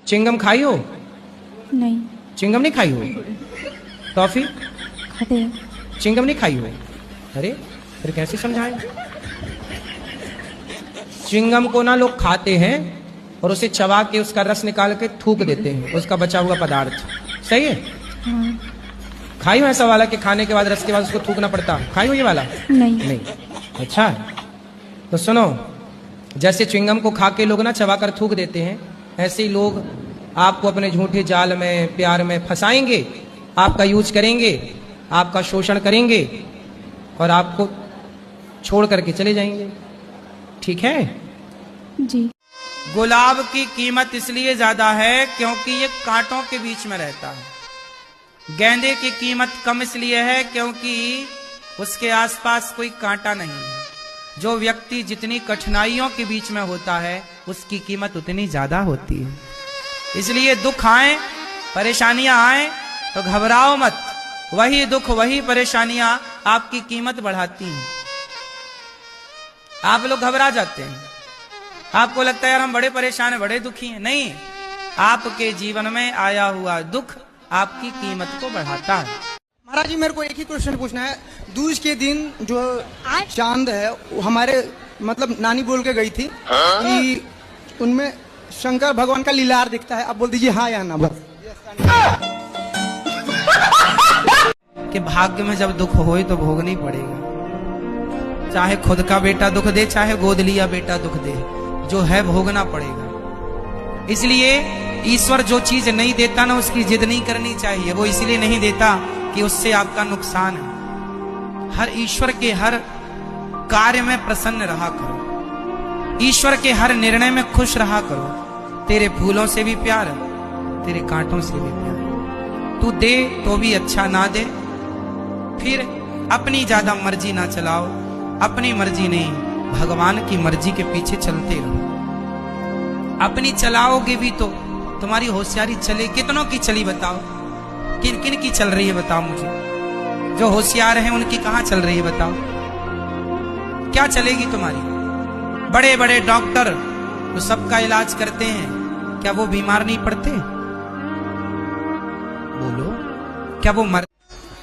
चिंगम खाई हो? नहीं। चिंगम नहीं खाई हो? टॉफी? खाते हैं। चिंगम नहीं खाई हो? अरे फिर कैसे समझाए? चिंगम को ना लोग खाते हैं और उसे चबा के उसका रस निकाल के थूक देते हैं, उसका बचा हुआ पदार्थ। सही है? हाँ। खाई हो ऐसा वाला कि खाने के बाद रस के बाद उसको थूकना पड़ता? खाई हो ये वाला? नहीं। अच्छा, तो सुनो, जैसे च्युइंगम को खा के लोग ना चबा कर थूक देते हैं, ऐसे ही लोग आपको अपने झूठे जाल में, प्यार में फंसाएंगे, आपका यूज करेंगे, आपका शोषण करेंगे और आपको छोड़ करके चले जाएंगे। ठीक है जी। गुलाब की कीमत इसलिए ज्यादा है क्योंकि ये कांटों के बीच में रहता है। गेंदे की कीमत कम इसलिए है क्योंकि उसके आसपास कोई कांटा नहीं है। जो व्यक्ति जितनी कठिनाइयों के बीच में होता है उसकी कीमत उतनी ज्यादा होती है। इसलिए दुख आए, परेशानियां आए तो घबराओ मत। वही दुख, वही परेशानियां आपकी कीमत बढ़ाती हैं। आप लोग घबरा जाते हैं, आपको लगता है यार हम बड़े परेशान हैं, बड़े दुखी हैं। नहीं, आपके जीवन में आया हुआ दुख आपकी कीमत को बढ़ाता है। महाराज जी, मेरे को एक ही क्वेश्चन पूछना है। दूज के दिन जो चांद है वो हमारे मतलब नानी बोल के गई थी कि उनमें शंकर भगवान का लीलार दिखता है। आप बोल दीजिए हाँ या ना बस। कि भाग्य में जब दुख होए तो भोगना ही पड़ेगा। चाहे खुद का बेटा दुख दे, चाहे गोद लिया बेटा दुख दे, जो है भोगना पड़ेगा। इसलिए ईश्वर जो चीज नहीं देता ना उसकी जिद नहीं करनी चाहिए। वो इसलिए नहीं देता कि उससे आपका नुकसान है। हर ईश्वर के हर कार्य में प्रसन्न रहा करो, ईश्वर के हर निर्णय में खुश रहा करो। तेरे फूलों से भी प्यार, तेरे कांटों से भी प्यार। तू दे तो भी अच्छा, ना दे फिर अपनी ज्यादा मर्जी ना चलाओ। अपनी मर्जी नहीं, भगवान की मर्जी के पीछे चलते रहो। अपनी चलाओगे भी तो तुम्हारी होशियारी चले। कितनों की चली बताओ? किन किन की चल रही है बताओ मुझे। जो होशियार हैं उनकी कहां चल रही है बताओ? क्या चलेगी तुम्हारी? बड़े बड़े डॉक्टर तो सबका इलाज करते हैं, क्या वो बीमार नहीं पड़ते? बोलो, क्या वो मर?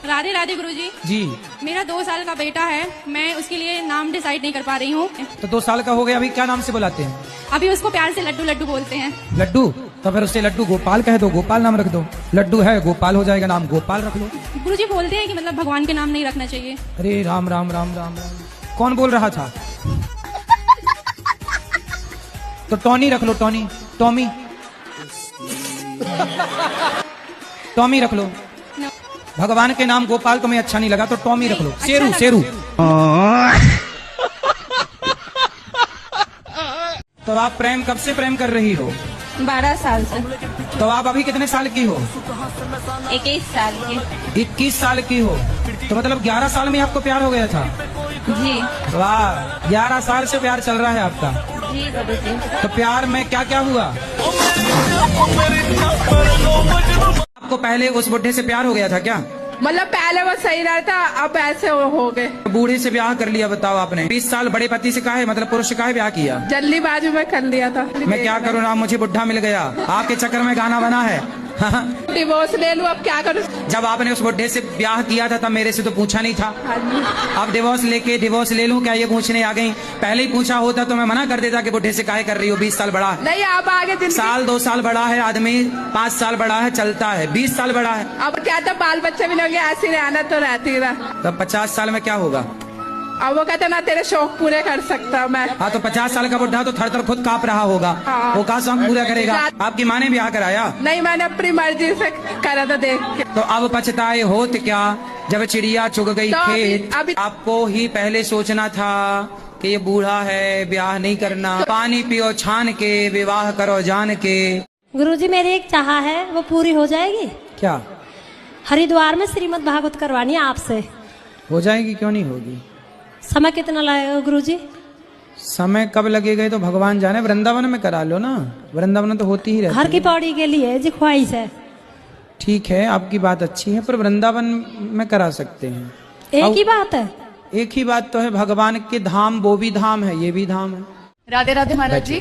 राधे राधे गुरुजी। जी, मेरा 2 साल का बेटा है, मैं उसके लिए नाम डिसाइड नहीं कर पा रही हूँ। तो 2 साल का हो गया, अभी क्या नाम से बुलाते हैं? अभी उसको प्यार से लड्डू लड्डू बोलते हैं। लड्डू? तो फिर उससे लड्डू गोपाल कह दो, गोपाल नाम रख दो। लड्डू है, गोपाल हो जाएगा, नाम गोपाल रख लो। गुरुजी बोलते हैं कि मतलब भगवान के नाम नहीं रखना चाहिए। अरे राम राम राम राम राम। कौन बोल रहा था? तो टॉनी रख लो, टॉनी, टॉमी, टॉमी रख लो। भगवान के नाम गोपाल तुम्हें अच्छा नहीं लगा तो टॉमी रख लो। शेरू, शेरू। तो आप प्रेम कब से प्रेम कर रही हो? 12 साल से। तो आप अभी कितने साल की हो? 21 साल की। 21 साल की हो तो मतलब 11 साल में आपको प्यार हो गया था? जी। वाह, 11 साल से प्यार चल रहा है आपका। जी गुरुजी। तो प्यार में क्या क्या हुआ? आपको पहले उस बुढ़े से प्यार हो गया था क्या? मतलब पहले वो सही रहता, अब ऐसे हो गए। बूढ़े से ब्याह कर लिया बताओ आपने। 20 साल बड़े पति से काहे, मतलब पुरुष से काहे ब्याह किया? जल्दीबाजी में कर लिया था। मैं क्या करूँ ना, मुझे बुढ़ा मिल गया। आपके चक्कर में गाना बना है। डिवोर्स ले लूं, अब क्या करूं? जब आपने उस बुढ़े से ब्याह किया था तब मेरे से तो पूछा नहीं था। अब डिवोर्स लेके डिवोर्स ले लूं क्या ये पूछने आ गई? पहले ही पूछा होता तो मैं मना कर देता कि बुढ़े से काहे कर रही हो, 20 साल बड़ा है। नहीं, अब आगे साल 2 साल बड़ा है आदमी, 5 साल बड़ा है चलता है, 20 साल बड़ा है। अब क्या था, बाल बच्चे भी लोग ऐसी रहना तो रहती रहा। तब 50 साल में क्या होगा? अब वो कहते ना तेरे शौक पूरे कर सकता मैं। हाँ, तो 50 साल का बुढ़ा तो थर थर खुद कांप रहा होगा। हाँ। वो कहाँ शौक पूरा करेगा? आपकी माँ ने ब्याह कराया? नहीं, मैंने अपनी मर्जी से करा था देख के। तो अब पछताए होत क्या जब चिड़िया चुग गई तो खेत? अभी आपको ही पहले सोचना था कि ये बूढ़ा है, ब्याह नहीं करना। पानी पियो छान के, विवाह करो जान के। गुरुजी, मेरी एक चाह है, वो पूरी हो जाएगी? क्या? हरिद्वार में श्रीमद् भागवत करवानी है आपसे। हो जाएगी, क्यों नहीं होगी? समय कितना लगेगा गुरुजी? समय कब लगेगा तो भगवान जाने। वृंदावन में करा लो ना, वृंदावन में तो होती ही रहती है। घर की पौड़ी के लिए जी ख्वाहिश है। ठीक है, आपकी बात अच्छी है, पर वृंदावन में करा सकते हैं। एक ही बात है। एक ही बात तो है, भगवान के धाम वो भी धाम है, ये भी धाम है। राधे राधे महाराज जी।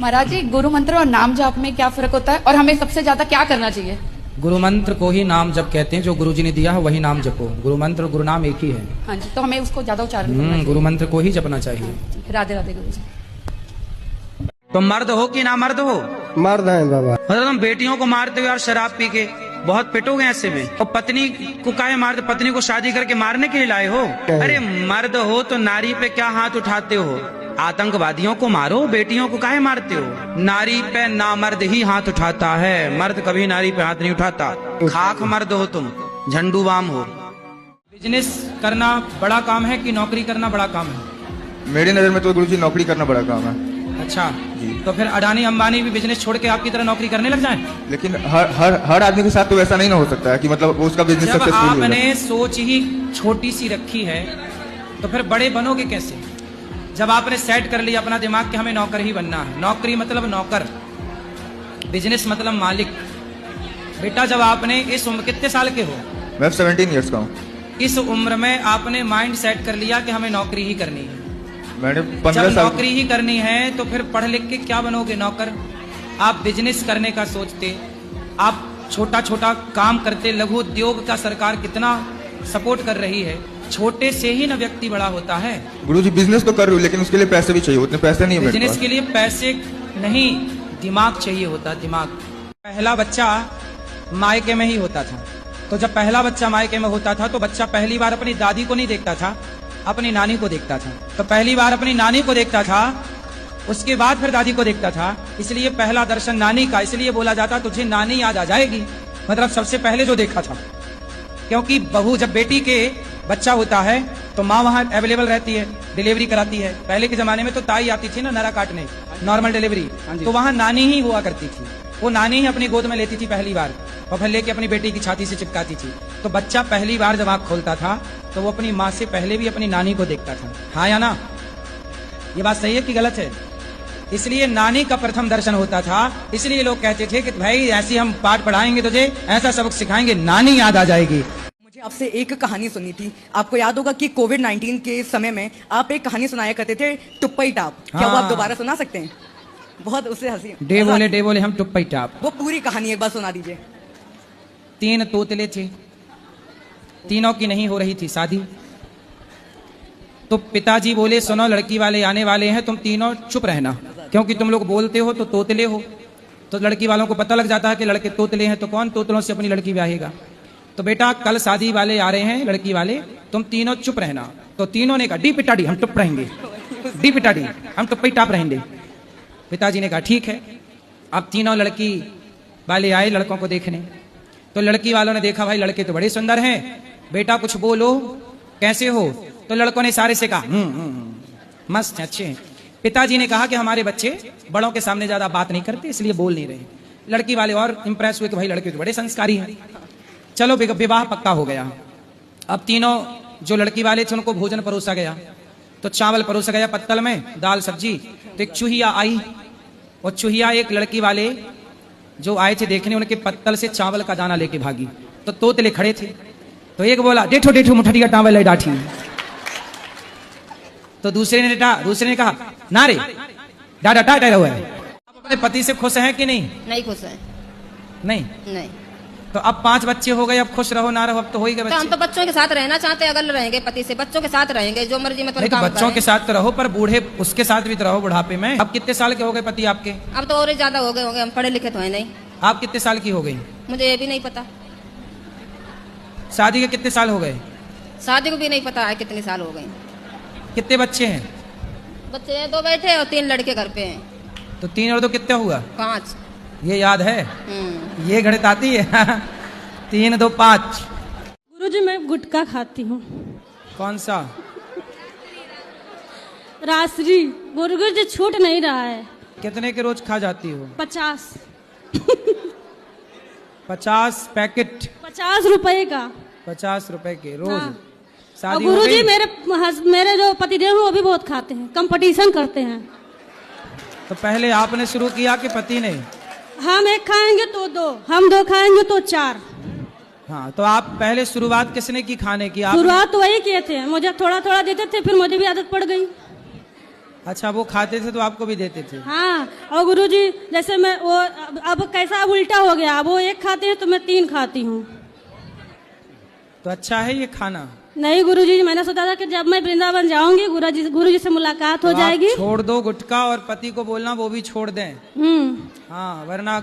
महाराज जी, गुरु मंत्र और नाम जाप में क्या फर्क होता है और हमें सबसे ज्यादा क्या करना चाहिए? गुरु मंत्र को ही नाम जप कहते हैं, जो गुरु जी ने दिया है वही नाम जपो। गुरु मंत्र और गुरु नाम एक ही है। हाँ जी, तो हमें उसको ज्यादा उच्चारण करना चाहिए। गुरु मंत्र को ही जपना चाहिए। राधे राधे गुरु जी। तुम मर्द हो कि ना मर्द हो? मर्द हैं बाबा। मतलब तुम बेटियों को मारते हो यार शराब पी के, बहुत पिटोगे ऐसे में। और पत्नी को काहे मारते? पत्नी को शादी करके मारने के लिए लाए हो? अरे मर्द हो तो नारी पे क्या हाथ उठाते हो? आतंकवादियों को मारो, बेटियों को काहे मारते हो? नारी पे नामर्द ही हाथ उठाता है, मर्द कभी नारी पे हाथ नहीं उठाता। खाक मर्द हो तुम, झंडू बाम हो। बिजनेस करना बड़ा काम है कि नौकरी करना बड़ा काम है? मेरी नजर में तो गुरुजी नौकरी करना बड़ा काम है। अच्छा, तो फिर अडानी अंबानी भी बिजनेस छोड़ के आपकी तरह नौकरी करने लग जाएं? लेकिन हर आदमी के साथ तो वैसा नहीं ना हो सकता है कि मतलब वो उसका बिजनेस जब सक्सेसफुल हो जाए। आपने सोच ही छोटी सी रखी है तो फिर बड़े बनोगे कैसे? जब आपने सेट कर लिया अपना दिमाग कि हमें नौकर ही बनना है, नौकरी मतलब नौकर, बिजनेस मतलब मालिक। बेटा जब आपने इस उम्र, कितने साल के हो? मैं 17 ईयर्स का हूँ। इस उम्र में आपने माइंड सेट कर लिया कि हमें नौकरी ही करनी है। मैंने जब 15 साल नौकरी ही करनी है तो फिर पढ़ लिख के क्या बनोगे? नौकर। आप बिजनेस करने का सोचते, आप छोटा छोटा काम करते, लघु उद्योग का सरकार कितना सपोर्ट कर रही है। छोटे से ही ना व्यक्ति बड़ा होता है। गुरुजी बिजनेस तो कर रही हूँ लेकिन उसके लिए पैसे भी चाहिए, उतने पैसे नहीं है मेरे बिजनेस पास। के लिए पैसे नहीं, दिमाग चाहिए होता, दिमाग। पहला बच्चा मायके में ही होता था, तो जब पहला बच्चा मायके में होता था तो बच्चा पहली बार अपनी दादी को नहीं देखता था, अपनी नानी को देखता था। तो पहली बार अपनी नानी को देखता था, उसके बाद फिर दादी को देखता था। इसलिए पहला दर्शन नानी का, इसलिए बोला जाता तुझे नानी याद आ जाएगी, मतलब सबसे पहले जो देखा था। क्योंकि बहू, जब बेटी के बच्चा होता है तो माँ वहां अवेलेबल रहती है, डिलीवरी कराती है। पहले के जमाने में तो ताई आती थी ना नरा काटने, नॉर्मल डिलीवरी, तो वहां नानी ही हुआ करती थी। वो नानी ही अपनी गोद में लेती थी पहली बार और फिर लेके अपनी बेटी की छाती से चिपकाती थी। तो बच्चा पहली बार जब आँख खोलता था तो वो अपनी माँ से पहले भी अपनी नानी को देखता था। हाँ या ना? ये बात सही है कि गलत है? इसलिए नानी का प्रथम दर्शन होता था। इसलिए लोग कहते थे कि भाई ऐसी हम पाठ पढ़ाएंगे तुझे, ऐसा सबक सिखाएंगे, नानी याद आ जाएगी। मुझे आपसे एक कहानी सुननी थी। आपको याद होगा कि कोविड-19 के समय में आप एक कहानी सुनाया करते थे, टुप्पई टाप। क्या वो आप दोबारा सुना सकते हैं? बहुत उससे हंसी। डे बोले हम टुप्पई टाप। वो पूरी कहानी एक बार सुना दीजिए। 3 तोतले थे, तीनों की नहीं हो रही थी शादी। तो पिताजी बोले सुनो, लड़की वाले आने वाले हैं, तुम तीनों चुप रहना, क्योंकि तुम लोग बोलते हो तो तोतले हो। तो लड़की वालों को पता लग जाता है कि लड़के तोतले हैं, तो कौन तोतलों से अपनी लड़की ब्याहेगा। तो बेटा कल शादी वाले आ रहे हैं, लड़की वाले, तुम तीनों चुप रहना। तो तीनों ने कहा डी पिटा डी, हम चुप रहेंगे, डी पिटा डी, हम टुप्पई टाप रहेंगे। पिताजी ने कहा ठीक है। अब तीनों लड़की वाले आए लड़कों को देखने। तो लड़की वालों ने देखा भाई लड़के तो बड़े सुंदर हैं, बेटा कुछ बोलो, कैसे हो? तो लड़कों ने सारे से कहा मस्त है, अच्छे हैं। पिताजी ने कहा कि हमारे बच्चे बड़ों के सामने ज्यादा बात नहीं करते, इसलिए बोल नहीं रहे। लड़की वाले और इंप्रेस हुए कि भाई लड़के तो बड़े संस्कारी हैं। चलो विवाह पक्का हो गया। अब तीनों जो लड़की वाले थे उनको भोजन परोसा गया। तो चावल परोसा गया पत्तल में, दाल सब्जी। तो एक चूहिया आई, और चूहिया एक लड़की वाले जो आए थे देखने, उनके पत्तल से चावल का दाना लेके भागी। तो तोतले खड़े थे, तो एक बोला डेठो डेठो मुठिया टावल ले डाठी। तो दूसरे ने कहा ना रे डाडा टाटा हुआ है। आप अपने पति से खुश हैं कि नहीं? नहीं खुश है। नहीं। तो अब 5 बच्चे हो गए, अब खुश रहो ना रहो, अब तो हो ही गए तो हम बच्चे। तो बच्चों के साथ रहना चाहते हैं, अगर रहेंगे पति से, बच्चों के साथ रहेंगे, जो मर्जी में नहीं तो बच्चों के साथ तो रहो, पर बूढ़े उसके साथ भी तो रहो बुढ़ापे में। अब कितने साल के हो गए पति आपके? अब तो और ही ज्यादा हो गए होंगे, हम पढ़े लिखे तो है नहीं। आप कितने साल की हो गई? मुझे ये भी नहीं पता। शादी के कितने साल हो गए? शादी को भी नहीं पता है कितने साल हो गए। कितने बच्चे हैं? बच्चे 2 बैठे हैं और 3 लड़के घर पे हैं। तो 3 और 2 कितने हुआ? 5। ये याद है? ये गणित आती है? 3 2 5। गुरुजी मैं गुटखा खाती हूँ। कौन सा? रासरी। गुरुजी छूट नहीं रहा है। कितने के रोज खा जाती हो? 50। 50 पैकेट? 50 रुपए का। 50 रुपए के रोज? हाँ। शादी गुरु हो जी गई? मेरे जो पतिदेव हैं वो भी बहुत खाते हैं, कंपटीशन करते हैं। तो पहले आपने शुरू किया कि पति ने? हम 1 खाएंगे तो 2, हम 2 खाएंगे तो 4। हाँ, तो आप पहले शुरुआत किसने की खाने की? शुरुआत तो वही किए थे, मुझे थोड़ा थोड़ा देते थे, फिर मुझे भी आदत पड़ गई। अच्छा, वो खाते थे तो आपको भी देते थे? हाँ, और गुरुजी जैसे मैं वो अब कैसा अब उल्टा हो गया, वो एक खाते हैं तो मैं 3 खाती हूँ। तो अच्छा है ये खाना? नहीं गुरुजी, मैंने सोचा था कि जब मैं वृंदावन जाऊंगी गुरुजी से मुलाकात हो तो जाएगी। आप छोड़ दो गुटखा और पति को बोलना वो भी छोड़ दें। हाँ, वरना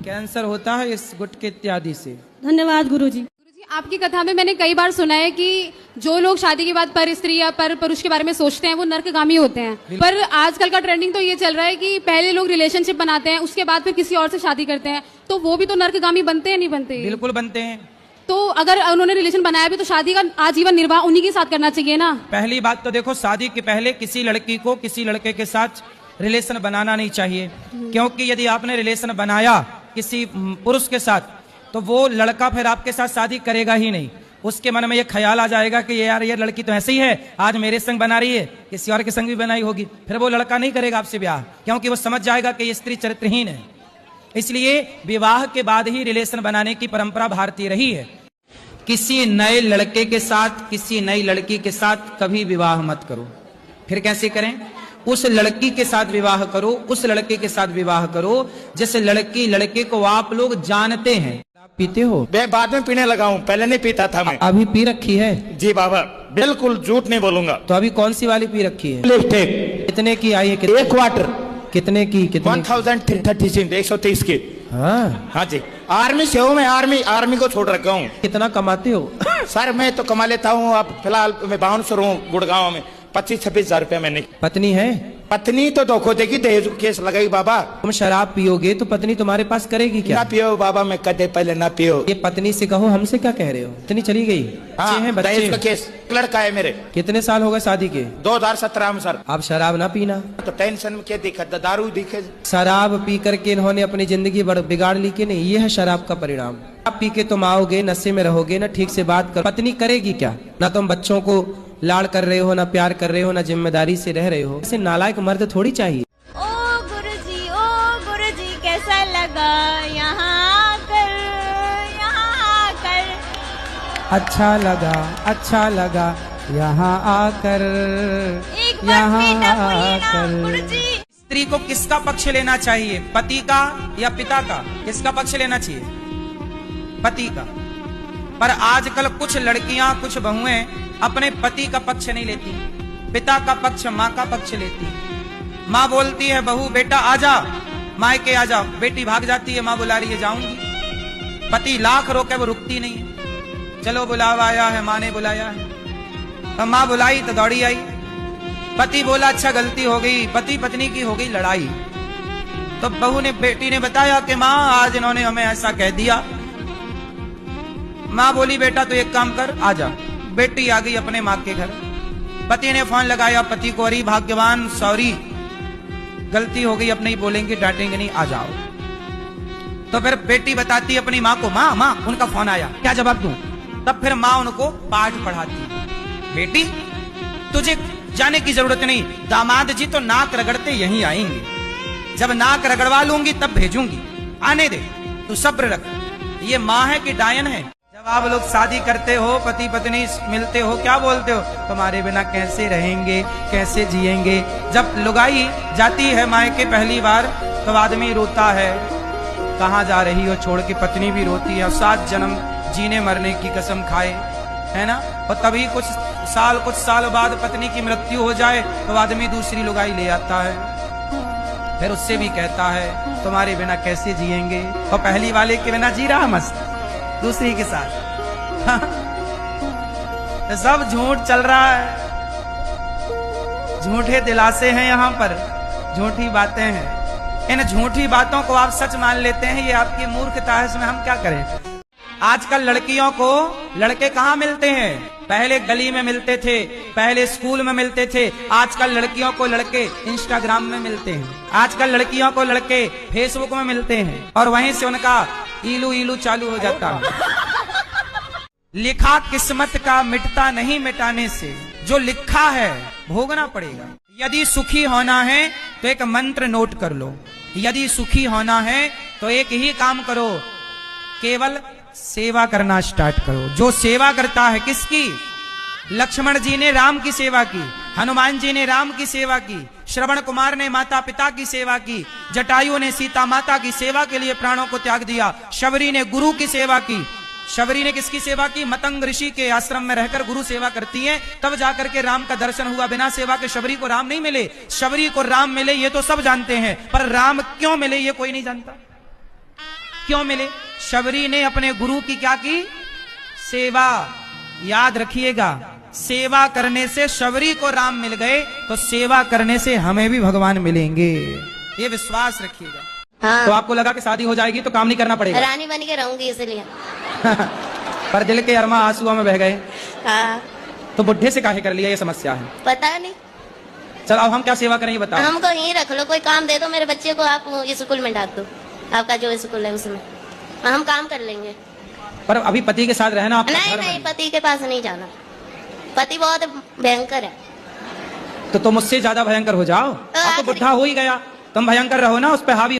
कैंसर होता है इस गुटखे इत्यादि से। धन्यवाद गुरुजी। आपकी कथा में मैंने कई बार सुना है कि जो लोग शादी के बाद पर स्त्री या पर पुरुष के बारे में सोचते हैं वो नर्कगामी होते हैं। पर आजकल का ट्रेंडिंग तो ये चल रहा है कि पहले लोग रिलेशनशिप बनाते हैं, उसके बाद फिर किसी और से शादी करते हैं, तो वो भी तो नर्कगामी बनते हैं नहीं बनते? बिल्कुल बनते हैं। तो अगर उन्होंने रिलेशन बनाया भी तो शादी का आजीवन निर्वाह उन्हीं के साथ करना चाहिए ना। पहली बात तो देखो, शादी के पहले किसी लड़की को किसी लड़के के साथ रिलेशन बनाना नहीं चाहिए, क्योंकि यदि आपने रिलेशन बनाया किसी पुरुष के साथ तो वो लड़का फिर आपके साथ शादी करेगा ही नहीं। उसके मन में ये ख्याल आ जाएगा कि यार ये लड़की तो ऐसे ही है, आज मेरे संग बना रही है, किसी और के संग भी बनाई होगी, फिर वो लड़का नहीं करेगा आपसे ब्याह, क्योंकि वो समझ जाएगा कि ये स्त्री चरित्रहीन है। इसलिए विवाह के बाद ही रिलेशन बनाने की परंपरा भारतीय रही है। किसी नए लड़के के साथ किसी नई लड़की के साथ कभी विवाह मत करो। फिर कैसे करें? उस लड़की के साथ विवाह करो, उस लड़के के साथ विवाह करो जैसे लड़की लड़के को आप लोग जानते हैं। आप पीते हो? मैं बाद में पीने लगा हूँ, पहले नहीं पीता था मैं। अभी पी रखी है? जी बाबा, बिल्कुल झूठ नहीं बोलूंगा। तो अभी कौन सी वाली पी रखी है? कितने की आई है? 1 क्वार्टर। कितने की? 1036 130 की। हाँ जी, आर्मी से हूँ मैं, आर्मी को छोड़ रखा हूँ। कितना कमाते हो? सर मैं तो कमा लेता हूँ, अब फिलहाल मैं बाउंसर हूँ गुड़गांव में, 25-26 हजार रुपया मैंने। पत्नी है? पत्नी तो धोखो देगी, दहेज केस लगाई बाबा। तुम शराब पियोगे तो पत्नी तुम्हारे पास करेगी क्या? ना पियो बाबा, मैं कदे पहले ना पियो। ये पत्नी से कहो, हमसे क्या कह रहे हो? इतनी चली गई? हाँ, दहेज का केस, लड़का है मेरे। कितने साल हो गए शादी के? 2017 में सर। आप शराब ना पीना। तो टेंशन में क्या दिक्कत, दारू दिखे। शराब पी करके इन्होंने अपनी जिंदगी बिगाड़ ली कि नहीं? ये है शराब का परिणाम। आप पी के तुम आओगे, नशे में रहोगे, ना ठीक से बात कर, पत्नी करेगी क्या? ना तुम बच्चों को लाड़ कर रहे हो, ना प्यार कर रहे हो, ना जिम्मेदारी से रह रहे हो। ऐसे नालायक मर्द थोड़ी चाहिए। ओ गुरुजी कैसा लगा यहाँ आकर, यहाँ आकर। अच्छा लगा यहाँ आकर, एक बार बेटा बोलिए ना गुरुजी। स्त्री को किसका पक्ष लेना चाहिए, पति का या पिता का? किसका पक्ष लेना चाहिए? पति का। पर आजकल कुछ लड़कियां, कुछ बहुएं अपने पति का पक्ष नहीं लेती, पिता का पक्ष, माँ का पक्ष लेती। माँ बोलती है बहू बेटा आजा, मायके आजा, बेटी भाग जाती है, माँ बुला रही है जाऊंगी। पति लाख रोके वो रुकती नहीं है। चलो बुलावा आया है, माँ ने बुलाया है, तो माँ बुलाई तो दौड़ी आई। पति बोला अच्छा गलती हो गई, पति पत्नी की हो गई लड़ाई। तो बहू ने, बेटी ने बताया कि माँ आज इन्होंने हमें ऐसा कह दिया। माँ बोली बेटा तो एक काम कर आजा। बेटी आ गई अपने माँ के घर। पति ने फोन लगाया पति को, अरे भाग्यवान सॉरी गलती हो गई, अब नहीं बोलेंगे, डांटेंगे नहीं, आ जाओ। तो फिर बेटी बताती अपनी माँ को, माँ उनका फोन आया, क्या जवाब दूं? तब फिर माँ उनको पाठ पढ़ाती, बेटी तुझे जाने की जरूरत नहीं, दामाद जी तो नाक रगड़ते यहीं आएंगे, जब नाक रगड़वा लूंगी तब भेजूंगी, आने दे, तू सब्र रख। ये माँ है कि डायन है? जब आप लोग शादी करते हो, पति पत्नी मिलते हो, क्या बोलते हो? तुम्हारे बिना कैसे रहेंगे, कैसे जिएंगे। जब लुगाई जाती है मायके पहली बार तो आदमी रोता है, कहाँ जा रही हो छोड़ के, पत्नी भी रोती है, 7 जन्म जीने मरने की कसम खाए, है ना। और तभी कुछ साल बाद पत्नी की मृत्यु हो जाए तो आदमी दूसरी लुगाई ले आता है, फिर उससे भी कहता है तुम्हारे बिना कैसे जिएंगे, और पहली वाले के बिना जी रहा मस्त दूसरी के साथ। तो सब झूठ चल रहा है, झूठे दिलासे हैं यहाँ पर, झूठी बातें हैं। इन झूठी बातों को आप सच मान लेते हैं, ये आपकी मूर्खता है, इसमें हम क्या करें। आजकल लड़कियों को लड़के कहाँ मिलते हैं? पहले गली में मिलते थे, पहले स्कूल में मिलते थे, आजकल लड़कियों को लड़के इंस्टाग्राम में मिलते हैं, आजकल लड़कियों को लड़के फेसबुक में मिलते हैं, और वहीं से उनका इलू चालू हो जाता है। लिखा किस्मत का मिटता नहीं मिटाने से, जो लिखा है भोगना पड़ेगा। यदि सुखी होना है तो एक मंत्र नोट कर लो, यदि सुखी होना है तो एक ही काम करो, केवल सेवा करना स्टार्ट करो। जो सेवा करता है, किसकी? लक्ष्मण जी ने राम की सेवा की, हनुमान जी ने राम की सेवा की, श्रवण कुमार ने माता पिता की सेवा की, जटायु ने सीता माता की सेवा के लिए प्राणों को त्याग दिया, शबरी ने गुरु की सेवा की। शबरी ने किसकी सेवा की? मतंग ऋषि के आश्रम में रहकर गुरु सेवा करती है, तब जाकर के राम का दर्शन हुआ। बिना सेवा के शबरी को राम नहीं मिले। शबरी को राम मिले ये तो सब जानते हैं, पर राम क्यों मिले ये कोई नहीं जानता। क्यों मिले? शबरी ने अपने गुरु की क्या की? सेवा। याद रखिएगा, सेवा करने से शबरी को राम मिल गए, तो सेवा करने से हमें भी भगवान मिलेंगे, ये विश्वास रखिएगा। हाँ। तो आपको लगा कि शादी हो जाएगी तो काम नहीं करना पड़ेगा? रानी बन के रहूंगी इसलिए। पर दिल के अरमा आंसुओं में बह गए। हाँ। तो बुढ़े से काहे कर लिया, ये समस्या है। पता नहीं। चल अब हम क्या सेवा करें ये बताओ। हमको यहीं रख लो, कोई काम दे दो, मेरे बच्चे को आप स्कूल में डाल दो, आपका जो स्कूल है उसमें हम काम कर लेंगे। पर अभी पति के साथ रहना आपका नहीं धर्म है। नहीं, पति के पास नहीं जाना, पति बहुत भयंकर है। तो तुम मुझसे ज्यादा भयंकर हो जाओ। अब तो बुढ़ा हो ही गया, तुम भयंकर रहो ना, उस पर हावी